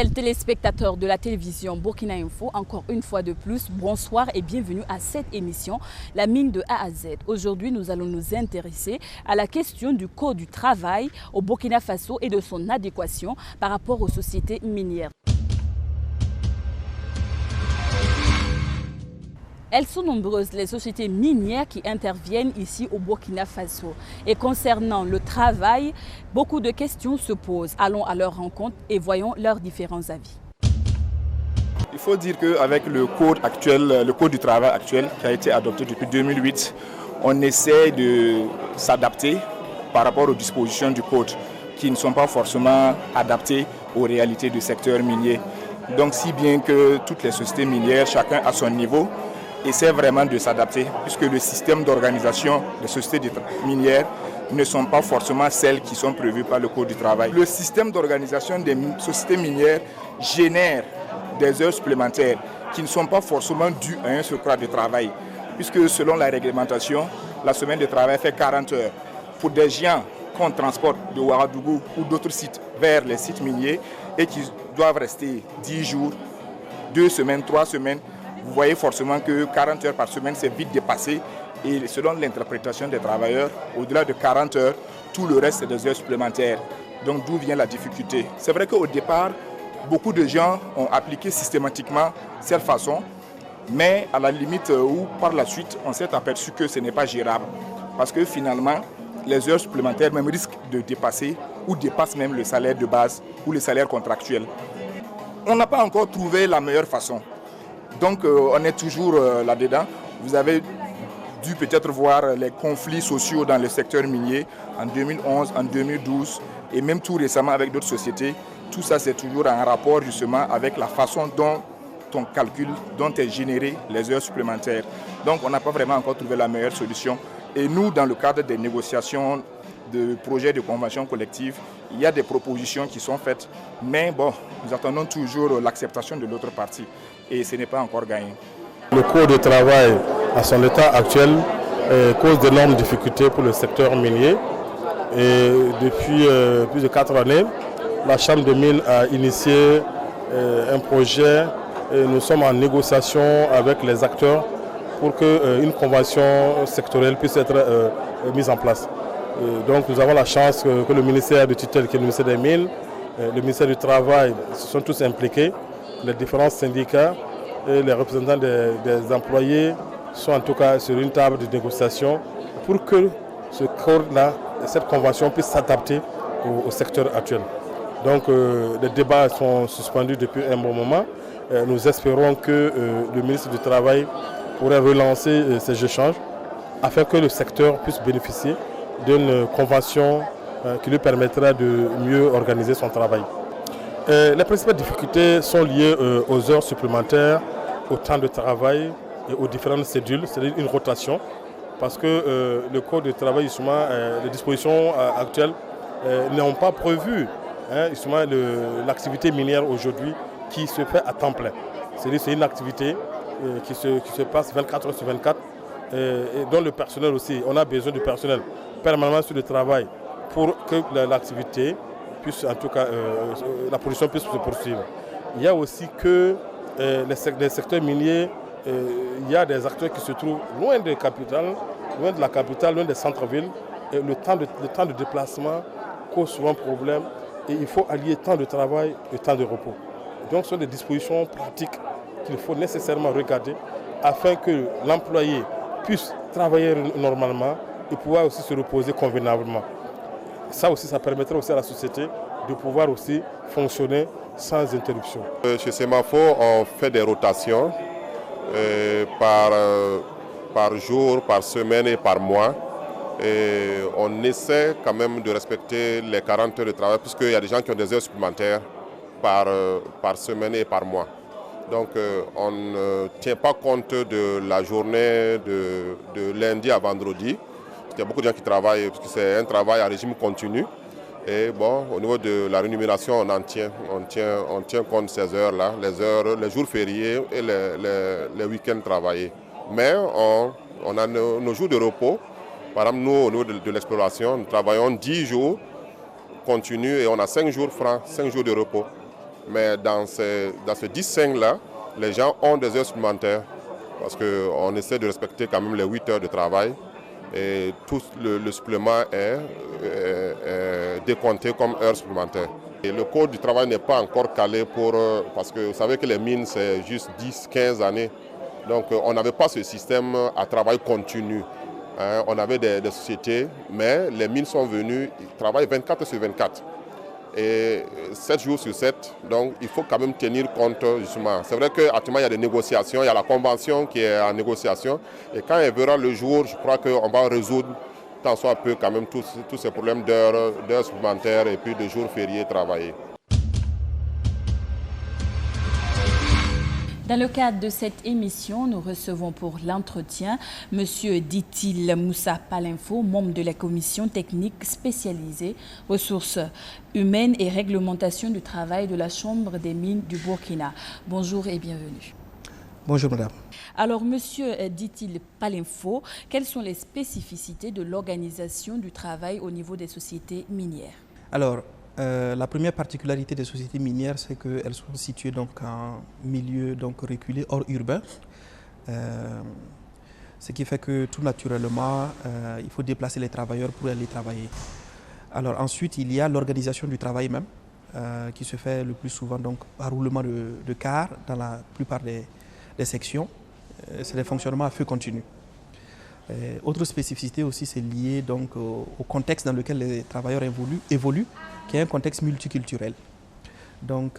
Fidèles téléspectateurs de la télévision Burkina Info, encore une fois de plus, bonsoir et bienvenue à cette émission, la mine de A à Z. Aujourd'hui, nous allons nous intéresser à la question du code du travail au Burkina Faso et de son adéquation par rapport aux sociétés minières. Elles sont nombreuses, les sociétés minières qui interviennent ici au Burkina Faso. Et concernant le travail, beaucoup de questions se posent. Allons à leur rencontre et voyons leurs différents avis. Il faut dire qu'avec le code actuel, le code du travail actuel qui a été adopté depuis 2008, on essaie de s'adapter par rapport aux dispositions du code qui ne sont pas forcément adaptées aux réalités du secteur minier. Donc si bien que toutes les sociétés minières, chacun à son niveau, essaie vraiment de s'adapter, puisque le système d'organisation des sociétés minières ne sont pas forcément celles qui sont prévues par le Code du travail. Le système d'organisation des sociétés minières génère des heures supplémentaires qui ne sont pas forcément dues à un surcroît de travail, puisque selon la réglementation, la semaine de travail fait 40 heures. Pour des gens qu'on transporte de Ouagadougou ou d'autres sites vers les sites miniers et qui doivent rester 10 jours, 2 semaines, 3 semaines, vous voyez forcément que 40 heures par semaine, c'est vite dépassé. Et selon l'interprétation des travailleurs, au-delà de 40 heures, tout le reste, c'est des heures supplémentaires. Donc d'où vient la difficulté? C'est vrai qu'au départ, beaucoup de gens ont appliqué systématiquement cette façon, mais à la limite où par la suite, on s'est aperçu que ce n'est pas gérable. Parce que finalement, les heures supplémentaires même risquent de dépasser ou dépassent même le salaire de base ou le salaire contractuel. On n'a pas encore trouvé la meilleure façon. Donc on est toujours là-dedans. Vous avez dû peut-être voir les conflits sociaux dans le secteur minier en 2011, en 2012 et même tout récemment avec d'autres sociétés. Tout ça, c'est toujours en rapport justement avec la façon dont on calcule, dont est généré les heures supplémentaires. Donc on n'a pas vraiment encore trouvé la meilleure solution. Et nous, dans le cadre des négociations de projets de convention collective, il y a des propositions qui sont faites, mais bon, nous attendons toujours l'acceptation de l'autre partie et ce n'est pas encore gagné. Le code de travail à son état actuel cause d'énormes difficultés pour le secteur minier et depuis plus de 4 années, la Chambre des mines a initié un projet et nous sommes en négociation avec les acteurs pour qu'une convention sectorielle puisse être mise en place. Donc nous avons la chance que le ministère de tutelle, qui est le ministère des Mines, le ministère du Travail, se sont tous impliqués. Les différents syndicats et les représentants des employés sont en tout cas sur une table de négociation pour que ce code-là, cette convention puisse s'adapter au secteur actuel. Donc les débats sont suspendus depuis un bon moment. Nous espérons que le ministre du Travail pourrait relancer ces échanges afin que le secteur puisse bénéficier d'une convention qui lui permettra de mieux organiser son travail. Les principales difficultés sont liées aux heures supplémentaires, au temps de travail et aux différentes cédules, c'est-à-dire une rotation, parce que le code de travail, justement, les dispositions actuelles n'ont pas prévu justement l'activité minière aujourd'hui qui se fait à temps plein. C'est-à-dire c'est une activité qui se passe 24 heures sur 24 et dont le personnel aussi, on a besoin du personnel permanent sur le travail pour que l'activité puisse, en tout cas, la production puisse se poursuivre. Il y a aussi que les secteurs miniers, il y a des acteurs qui se trouvent loin de la capitale, loin des centres-villes. Et le temps de déplacement cause souvent problème et il faut allier temps de travail et temps de repos. Donc ce sont des dispositions pratiques qu'il faut nécessairement regarder afin que l'employé puisse travailler normalement et pouvoir aussi se reposer convenablement. Ça aussi, ça permettrait aussi à la société de pouvoir aussi fonctionner sans interruption. Chez Semafo, on fait des rotations par jour, par semaine et par mois. Et on essaie quand même de respecter les 40 heures de travail puisqu'il y a des gens qui ont des heures supplémentaires par semaine et par mois. Donc on ne tient pas compte de la journée de lundi à vendredi. Il y a beaucoup de gens qui travaillent parce que c'est un travail à régime continu. Et bon, au niveau de la rémunération, on tient compte de ces heures-là, les jours fériés et les week-ends travaillés. Mais on a nos jours de repos. Par exemple, nous, au niveau de l'exploration, nous travaillons 10 jours continus et on a 5 jours francs, 5 jours de repos. Mais dans ce 10-5-là, les gens ont des heures supplémentaires parce qu'on essaie de respecter quand même les 8 heures de travail et tout le supplément est décompté comme heures supplémentaires. Et le code du travail n'est pas encore calé parce que vous savez que les mines c'est juste 10-15 années. Donc on n'avait pas ce système à travail continu. On avait des sociétés, mais les mines sont venues, ils travaillent 24 sur 24. Et 7 jours sur 7, donc il faut quand même tenir compte justement. C'est vrai qu'actuellement il y a des négociations, il y a la convention qui est en négociation. Et quand elle verra le jour, je crois qu'on va résoudre tant soit peu quand même tous ces problèmes d'heures supplémentaires et puis de jours fériés travaillés. Dans le cadre de cette émission, nous recevons pour l'entretien M. Ditil Moussa Palinfo, membre de la commission technique spécialisée ressources humaines et réglementation du travail de la Chambre des mines du Burkina. Bonjour et bienvenue. Bonjour madame. Alors monsieur Ditil Palinfo, quelles sont les spécificités de l'organisation du travail au niveau des sociétés minières? Alors, la première particularité des sociétés minières, c'est qu'elles sont situées donc en milieu donc reculé, hors urbain. Ce qui fait que tout naturellement, il faut déplacer les travailleurs pour aller travailler. Alors ensuite, il y a l'organisation du travail même, qui se fait le plus souvent donc par roulement de cars dans la plupart des sections. C'est des fonctionnements à feu continu. Autre spécificité aussi, c'est lié donc au contexte dans lequel les travailleurs évoluent, qui est un contexte multiculturel. Donc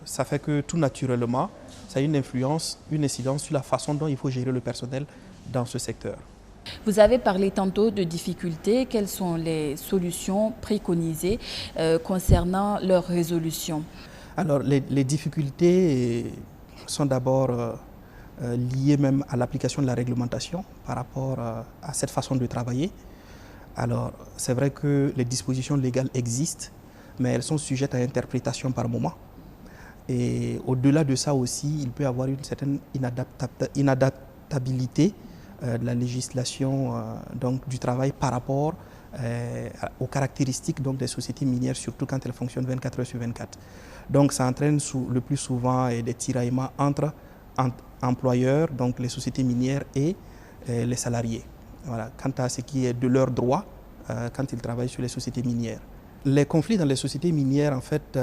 ça fait que tout naturellement, ça a une influence, une incidence sur la façon dont il faut gérer le personnel dans ce secteur. Vous avez parlé tantôt de difficultés. Quelles sont les solutions préconisées concernant leur résolution? Alors les difficultés sont d'abord liées même à l'application de la réglementation par rapport à cette façon de travailler. Alors, c'est vrai que les dispositions légales existent, mais elles sont sujettes à interprétation par moment. Et au-delà de ça aussi, il peut y avoir une certaine inadaptabilité de la législation donc, du travail par rapport aux caractéristiques donc, des sociétés minières, surtout quand elles fonctionnent 24 heures sur 24. Donc, ça entraîne le plus souvent des tiraillements entre employeurs, donc les sociétés minières et les salariés. Voilà, quant à ce qui est de leurs droits quand ils travaillent sur les sociétés minières. Les conflits dans les sociétés minières, en fait,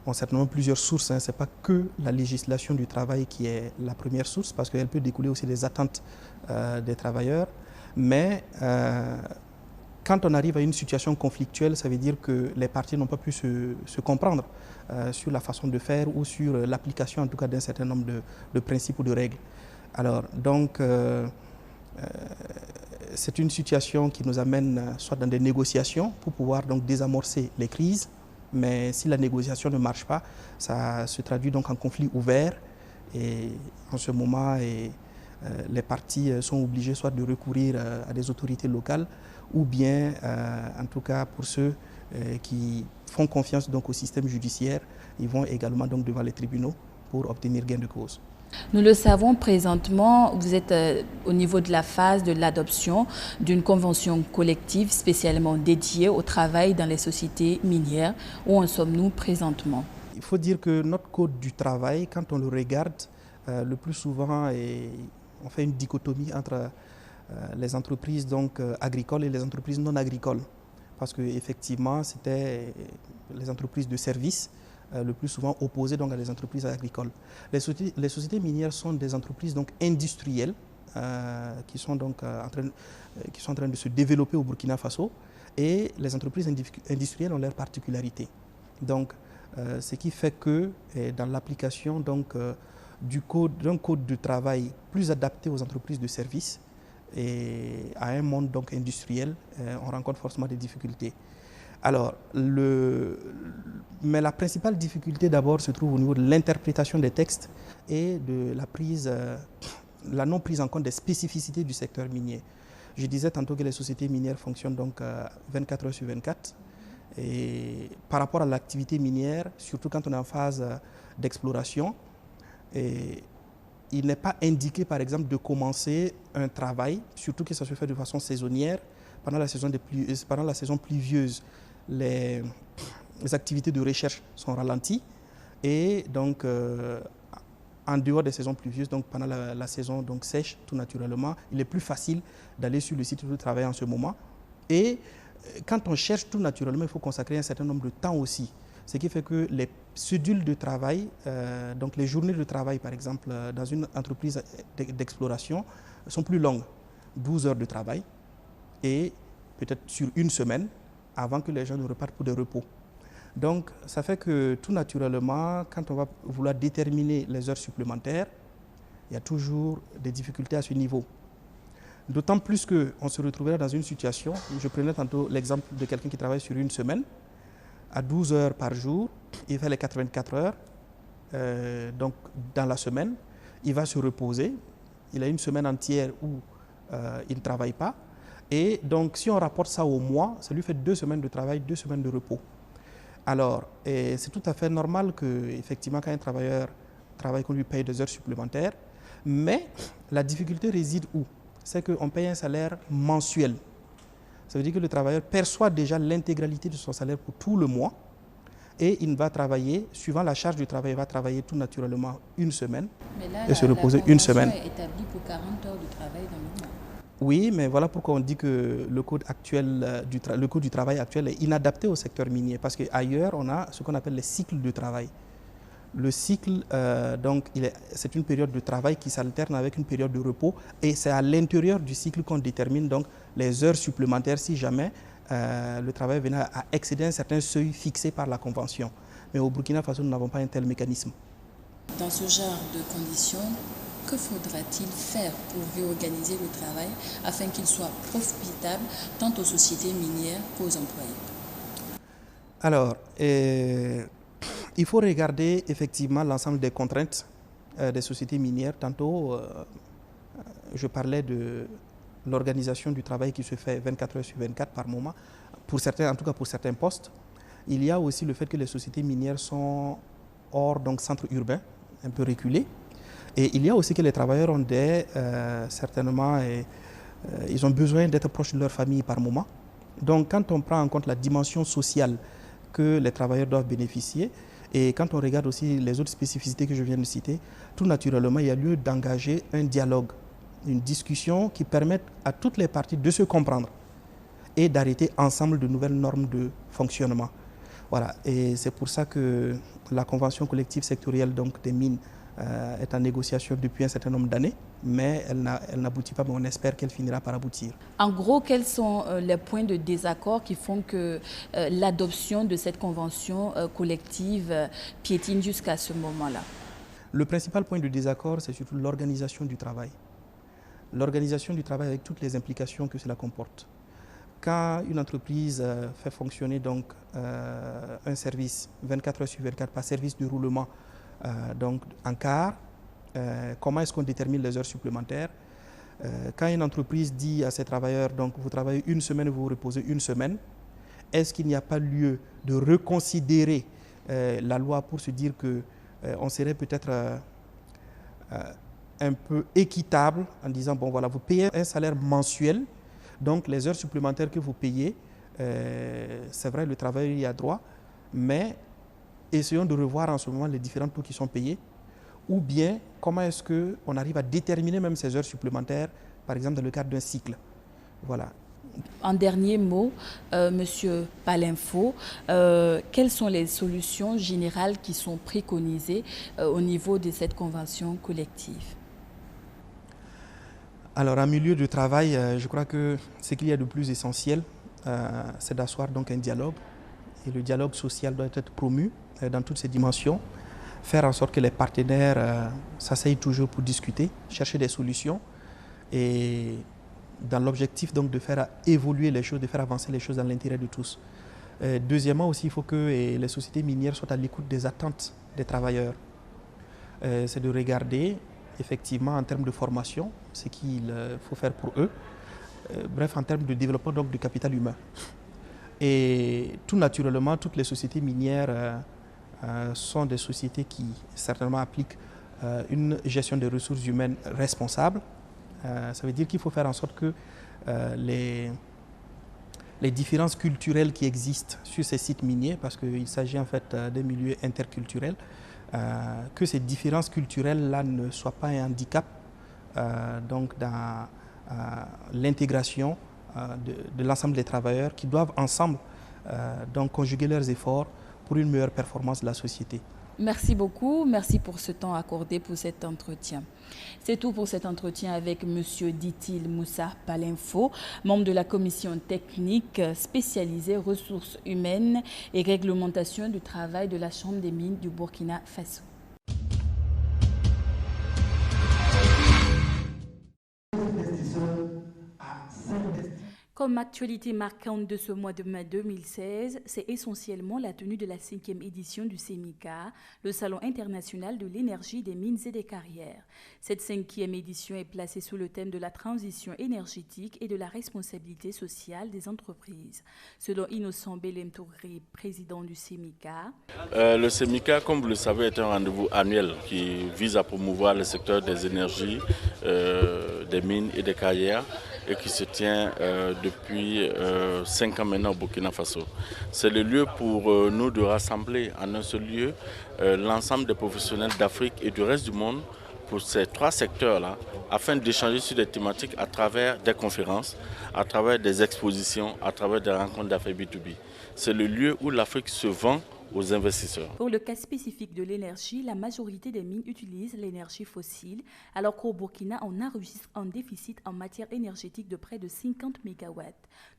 ont certainement plusieurs sources. Ce n'est pas que la législation du travail qui est la première source, parce qu'elle peut découler aussi des attentes des travailleurs. Mais quand on arrive à une situation conflictuelle, ça veut dire que les parties n'ont pas pu se comprendre sur la façon de faire ou sur l'application en tout cas d'un certain nombre de principes ou de règles. Alors donc c'est une situation qui nous amène soit dans des négociations pour pouvoir donc désamorcer les crises, mais si la négociation ne marche pas, ça se traduit donc en conflit ouvert et en ce moment les parties sont obligées soit de recourir à des autorités locales ou bien en tout cas pour ceux qui font confiance donc au système judiciaire, ils vont également donc devant les tribunaux pour obtenir gain de cause. Nous le savons présentement, vous êtes au niveau de la phase de l'adoption d'une convention collective spécialement dédiée au travail dans les sociétés minières. Où en sommes-nous présentement? Il faut dire que notre code du travail, quand on le regarde, le plus souvent, on fait une dichotomie entre les entreprises donc, agricoles et les entreprises non agricoles. Parce qu'effectivement, c'était les entreprises de services le plus souvent opposées donc, à des entreprises agricoles. Les sociétés minières sont des entreprises donc, industrielles qui sont donc, en train de se développer au Burkina Faso et les entreprises industrielles ont leurs particularités. Donc, ce qui fait que dans l'application d'un code de travail plus adapté aux entreprises de services, et à un monde donc industriel, on rencontre forcément des difficultés. Alors, mais la principale difficulté d'abord se trouve au niveau de l'interprétation des textes et de la non prise en compte des spécificités du secteur minier. Je disais tantôt que les sociétés minières fonctionnent donc 24 heures sur 24. Et par rapport à l'activité minière, surtout quand on est en phase d'exploration, il n'est pas indiqué, par exemple, de commencer un travail, surtout que ça se fait de façon saisonnière. Pendant la saison pluvieuse, les activités de recherche sont ralenties. Et donc, en dehors des saisons pluvieuses, donc pendant la saison donc sèche, tout naturellement, il est plus facile d'aller sur le site de travail en ce moment. Et quand on cherche tout naturellement, il faut consacrer un certain nombre de temps aussi. Ce qui fait que les schedules de travail, donc les journées de travail par exemple dans une entreprise d'exploration sont plus longues, 12 heures de travail et peut-être sur une semaine avant que les gens ne repartent pour des repos. Donc ça fait que tout naturellement, quand on va vouloir déterminer les heures supplémentaires, il y a toujours des difficultés à ce niveau. D'autant plus qu'on se retrouverait dans une situation, je prenais tantôt l'exemple de quelqu'un qui travaille sur une semaine, à 12 heures par jour, il fait les 84 heures, donc dans la semaine, il va se reposer, il a une semaine entière où il ne travaille pas, et donc si on rapporte ça au mois, ça lui fait 2 semaines de travail, 2 semaines de repos. Alors, c'est tout à fait normal qu'effectivement, quand un travailleur travaille, qu'on lui paye des heures supplémentaires, mais la difficulté réside où? C'est qu'on paye un salaire mensuel. Ça veut dire que le travailleur perçoit déjà l'intégralité de son salaire pour tout le mois et il va travailler, suivant la charge du travail, il va travailler tout naturellement une semaine et se reposer une semaine. La convention est établie pour 40 heures de travail dans le mois. Oui, mais voilà pourquoi on dit que le code du travail actuel est inadapté au secteur minier, parce qu'ailleurs, on a ce qu'on appelle les cycles de travail. Le cycle, donc, c'est une période de travail qui s'alterne avec une période de repos, et c'est à l'intérieur du cycle qu'on détermine donc les heures supplémentaires si jamais le travail venait à excéder un certain seuil fixé par la Convention. Mais au Burkina Faso, nous n'avons pas un tel mécanisme. Dans ce genre de conditions, que faudra-t-il faire pour réorganiser le travail afin qu'il soit profitable tant aux sociétés minières qu'aux employés? Alors, il faut regarder effectivement l'ensemble des contraintes des sociétés minières. Tantôt, je parlais de l'organisation du travail qui se fait 24 heures sur 24 par moment, pour certains, en tout cas pour certains postes. Il y a aussi le fait que les sociétés minières sont hors donc centre urbain, un peu reculés. Et il y a aussi que les travailleurs ont certainement, ils ont besoin d'être proches de leur famille par moment. Donc quand on prend en compte la dimension sociale que les travailleurs doivent bénéficier, et quand on regarde aussi les autres spécificités que je viens de citer, tout naturellement, il y a lieu d'engager un dialogue, une discussion qui permette à toutes les parties de se comprendre et d'arrêter ensemble de nouvelles normes de fonctionnement. Voilà, et c'est pour ça que la convention collective sectorielle donc, des mines est en négociation depuis un certain nombre d'années, mais elle n'aboutit pas, mais on espère qu'elle finira par aboutir. En gros, quels sont les points de désaccord qui font que l'adoption de cette convention collective piétine jusqu'à ce moment-là? Le principal point de désaccord, c'est surtout l'organisation du travail. L'organisation du travail avec toutes les implications que cela comporte. Quand une entreprise fait fonctionner donc, un service 24 heures sur 24 par service de roulement, donc en quart, comment est-ce qu'on détermine les heures supplémentaires? Quand une entreprise dit à ses travailleurs, donc vous travaillez une semaine, vous vous reposez une semaine, est-ce qu'il n'y a pas lieu de reconsidérer la loi pour se dire qu'on serait peut-être un peu équitable en disant, bon voilà, vous payez un salaire mensuel, donc les heures supplémentaires que vous payez, c'est vrai, le travailleur y a droit, mais essayons de revoir en ce moment les différents taux qui sont payés, ou bien comment est-ce qu'on arrive à déterminer même ces heures supplémentaires, par exemple dans le cadre d'un cycle. Voilà. En dernier mot, Monsieur Palinfo, quelles sont les solutions générales qui sont préconisées au niveau de cette convention collective? Alors, en milieu de travail, je crois que ce qu'il y a de plus essentiel, c'est d'asseoir donc un dialogue. Et le dialogue social doit être promu dans toutes ses dimensions. Faire en sorte que les partenaires s'asseyent toujours pour discuter, chercher des solutions. Et dans l'objectif donc de faire évoluer les choses, de faire avancer les choses dans l'intérêt de tous. Deuxièmement aussi, il faut que les sociétés minières soient à l'écoute des attentes des travailleurs. C'est de regarder effectivement en termes de formation, ce qu'il faut faire pour eux, bref en termes de développement donc, du capital humain. Et tout naturellement, toutes les sociétés minières sont des sociétés qui certainement appliquent une gestion des ressources humaines responsable. Ça veut dire qu'il faut faire en sorte que les différences culturelles qui existent sur ces sites miniers, parce qu'il s'agit en fait d'un milieu interculturel, que ces différences culturelles-là ne soient pas un handicap donc dans l'intégration de l'ensemble des travailleurs qui doivent ensemble donc conjuguer leurs efforts pour une meilleure performance de la société. Merci beaucoup, merci pour ce temps accordé pour cet entretien. C'est tout pour cet entretien avec M. Ditil Moussa Palinfo, membre de la commission technique spécialisée ressources humaines et réglementation du travail de la Chambre des mines du Burkina Faso. Comme actualité marquante de ce mois de mai 2016, c'est essentiellement la tenue de la 5e édition du SEMICA, le Salon international de l'énergie, des mines et des carrières. Cette 5e édition est placée sous le thème de la transition énergétique et de la responsabilité sociale des entreprises. Selon Innocent Belem Touré, président du SEMICA. Le SEMICA, comme vous le savez, est un rendez-vous annuel qui vise à promouvoir le secteur des énergies, des mines et des carrières, et qui se tient depuis 5 ans maintenant au Burkina Faso. C'est le lieu pour nous de rassembler en un seul lieu l'ensemble des professionnels d'Afrique et du reste du monde pour ces 3 secteurs-là, afin d'échanger sur des thématiques à travers des conférences, à travers des expositions, à travers des rencontres d'affaires B2B. C'est le lieu où l'Afrique se vend aux investisseurs. Pour le cas spécifique de l'énergie, la majorité des mines utilisent l'énergie fossile, alors qu'au Burkina, on enregistre un déficit en matière énergétique de près de 50 MW.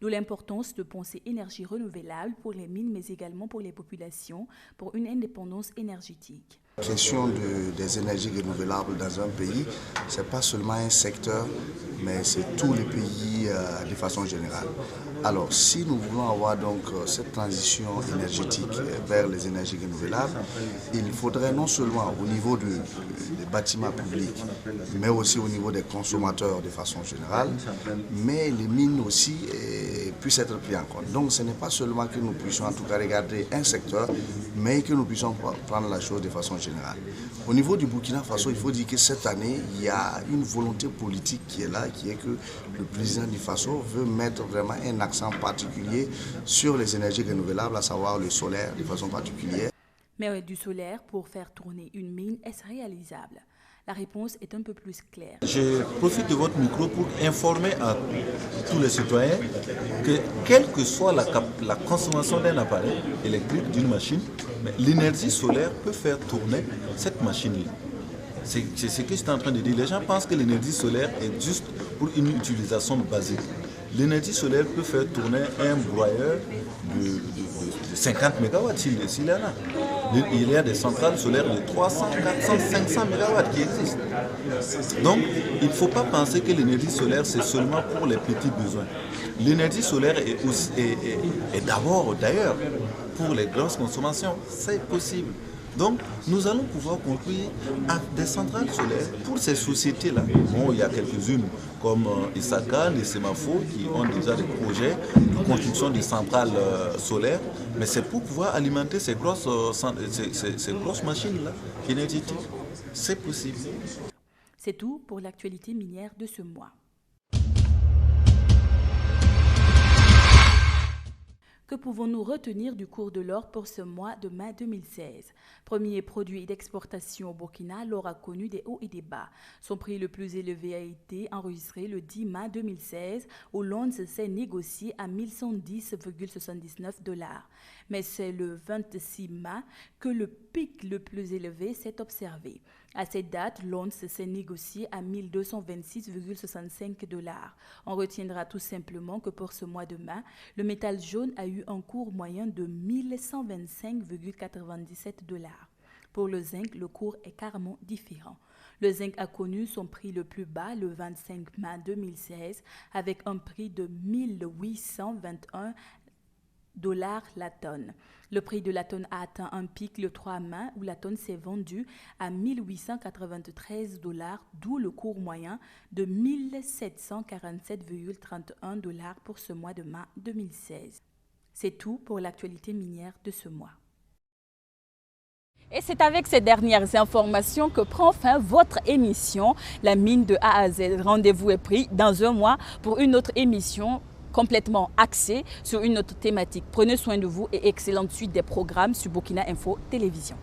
D'où l'importance de penser énergie renouvelable pour les mines, mais également pour les populations, pour une indépendance énergétique. La question des énergies renouvelables dans un pays, ce n'est pas seulement un secteur, mais c'est tous les pays de façon générale. Alors, si nous voulons avoir donc cette transition énergétique vers les énergies renouvelables, il faudrait non seulement au niveau des bâtiments publics, mais aussi au niveau des consommateurs de façon générale, mais les mines aussi puissent être pris en compte. Donc, ce n'est pas seulement que nous puissions en tout cas regarder un secteur, mais que nous puissions prendre la chose de façon générale. Au niveau du Burkina Faso, il faut dire que cette année, il y a une volonté politique qui est là, qui est que le président du Faso veut mettre vraiment un accent particulier sur les énergies renouvelables, à savoir le solaire de façon particulière. Mais du solaire, pour faire tourner une mine, est-ce réalisable? La réponse est un peu plus claire. Je profite de votre micro pour informer à tous les citoyens que quelle que soit la consommation d'un appareil électrique, d'une machine, l'énergie solaire peut faire tourner cette machine-là. C'est ce que je suis en train de dire. Les gens pensent que l'énergie solaire est juste pour une utilisation basique. L'énergie solaire peut faire tourner un broyeur de 50 MW s'il y en a. Il y a des centrales solaires de 300, 400, 500 MW qui existent. Donc, il ne faut pas penser que l'énergie solaire, c'est seulement pour les petits besoins. L'énergie solaire est d'abord, d'ailleurs, pour les grosses consommations. C'est possible. Donc, nous allons pouvoir construire des centrales solaires pour ces sociétés-là. Bon, il y a quelques-unes comme Isaka, les Semafo, qui ont déjà des projets de construction de centrales solaires, mais c'est pour pouvoir alimenter ces grosses machines-là énergétiques. C'est possible. C'est tout pour l'actualité minière de ce mois. Que pouvons-nous retenir du cours de l'or pour ce mois de mai 2016? Premier produit d'exportation au Burkina, l'or a connu des hauts et des bas. Son prix le plus élevé a été enregistré le 10 mai 2016, où l'once s'est négocié à 1110,79 $. Mais c'est le 26 mai que le pic le plus élevé s'est observé. À cette date, l'once s'est négocié à 1226,65 $. On retiendra tout simplement que pour ce mois de mai, le métal jaune a eu un cours moyen de 1125,97 $. Pour le zinc, le cours est carrément différent. Le zinc a connu son prix le plus bas le 25 mai 2016 avec un prix de 1821 $ la tonne. Le prix de la tonne a atteint un pic le 3 mai où la tonne s'est vendue à 1893 $, d'où le cours moyen de 1747,31 $ pour ce mois de mai 2016. C'est tout pour l'actualité minière de ce mois. Et c'est avec ces dernières informations que prend fin votre émission, La Mine de A à Z. Rendez-vous est pris dans un mois pour une autre émission complètement axée sur une autre thématique. Prenez soin de vous et excellente suite des programmes sur Burkina Info Télévision.